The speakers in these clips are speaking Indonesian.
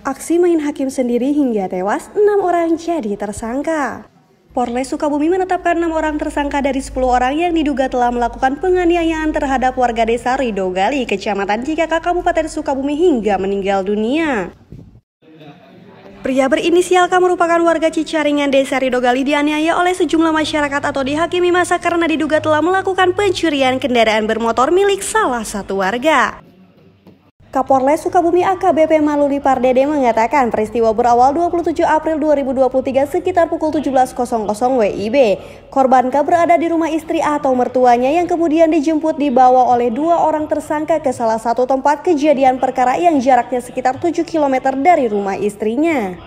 Aksi main hakim sendiri hingga tewas, 6 orang jadi tersangka. Polres Sukabumi menetapkan 6 orang tersangka dari 10 orang yang diduga telah melakukan penganiayaan terhadap warga desa Ridogali, Kecamatan Cikaka, Kabupaten Sukabumi hingga meninggal dunia. Pria berinisial K merupakan warga Cicaringan Desa Ridogali dianiaya oleh sejumlah masyarakat atau dihakimi masa karena diduga telah melakukan pencurian kendaraan bermotor milik salah satu warga. Kapolres Sukabumi AKBP Maluli Pardede mengatakan peristiwa berawal 27 April 2023 sekitar pukul 17.00 WIB. Korban K berada di rumah istri atau mertuanya yang kemudian dijemput dibawa oleh 2 orang tersangka ke salah satu tempat kejadian perkara yang jaraknya sekitar 7 km dari rumah istrinya.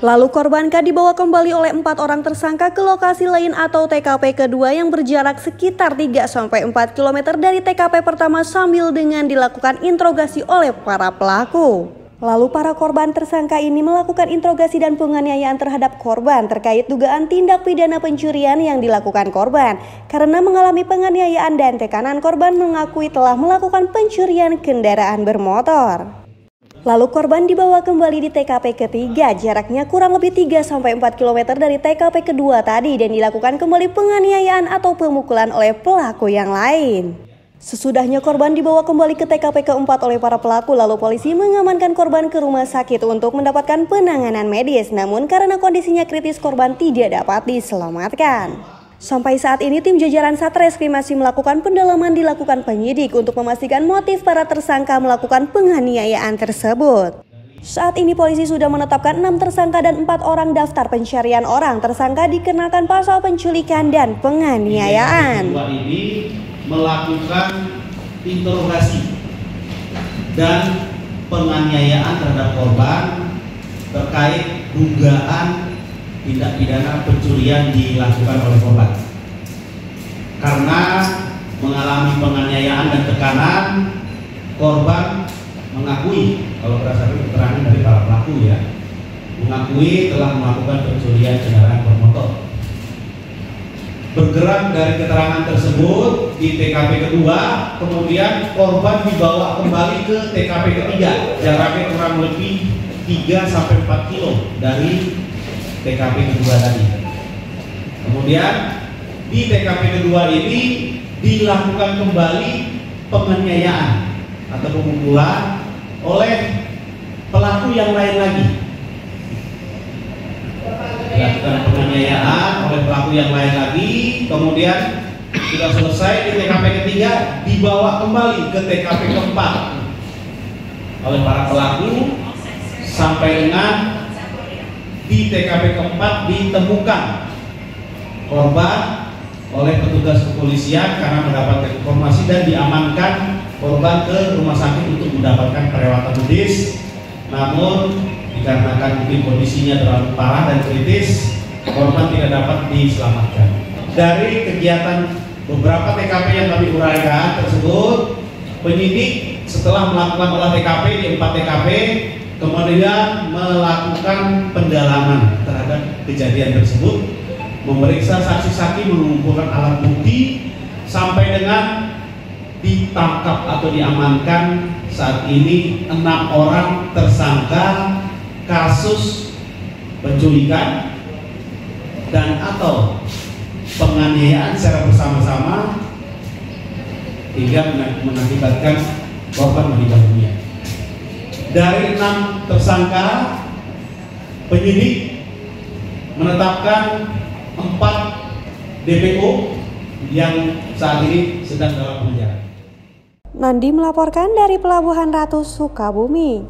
Lalu korban K dibawa kembali oleh 4 orang tersangka ke lokasi lain atau TKP kedua yang berjarak sekitar 3-4 km dari TKP pertama sambil dengan dilakukan interogasi oleh para pelaku. Lalu para korban tersangka ini melakukan interogasi dan penganiayaan terhadap korban terkait dugaan tindak pidana pencurian yang dilakukan korban. Karena mengalami penganiayaan dan tekanan, korban mengakui telah melakukan pencurian kendaraan bermotor. Lalu korban dibawa kembali di TKP ketiga, jaraknya kurang lebih 3-4 km dari TKP kedua tadi dan dilakukan kembali penganiayaan atau pemukulan oleh pelaku yang lain. Sesudahnya korban dibawa kembali ke TKP keempat oleh para pelaku, lalu polisi mengamankan korban ke rumah sakit untuk mendapatkan penanganan medis. Namun karena kondisinya kritis, korban tidak dapat diselamatkan. Sampai saat ini tim jajaran Satreskrim masih melakukan pendalaman dilakukan penyidik untuk memastikan motif para tersangka melakukan penganiayaan tersebut. Saat ini polisi sudah menetapkan 6 tersangka dan 4 orang daftar pencarian orang. Tersangka dikenakan pasal penculikan dan penganiayaan. Ini melakukan interogasi dan penganiayaan terhadap korban terkait dugaan tindak pidana pencurian dilakukan oleh korban. Karena mengalami penganiayaan dan tekanan, korban mengakui, kalau berdasarkan keterangan dari para pelaku ya, mengakui telah melakukan pencurian kendaraan bermotor. Bergerak dari keterangan tersebut di TKP kedua, kemudian korban dibawa kembali ke TKP ketiga, jaraknya kurang lebih 3-4 kilo dari TKP kedua tadi. Kemudian di TKP kedua ini dilakukan kembali penganiayaan atau pemukulan oleh pelaku yang lain lagi. Dilakukan penganiayaan oleh pelaku yang lain lagi, kemudian sudah selesai di TKP ketiga, dibawa kembali ke TKP keempat oleh para pelaku sampai dengan di TKP keempat ditemukan korban oleh petugas kepolisian karena mendapatkan informasi dan diamankan korban ke rumah sakit untuk mendapatkan perawatan medis. Namun dikarenakan mungkin kondisinya terlalu parah dan kritis, korban tidak dapat diselamatkan. Dari kegiatan beberapa TKP yang kami uraikan tersebut, penyidik setelah melakukan olah TKP di 4 TKP kemudian melakukan pendalaman terhadap kejadian tersebut, memeriksa saksi-saksi, mengumpulkan alat bukti, sampai dengan ditangkap atau diamankan saat ini 6 orang tersangka kasus penculikan dan atau penganiayaan secara bersama-sama hingga mengakibatkan korban meninggal dunia. Dari 6 tersangka, penyidik menetapkan 4 DPO yang saat ini sedang dalam penjara. Nandi melaporkan dari Pelabuhan Ratu, Sukabumi.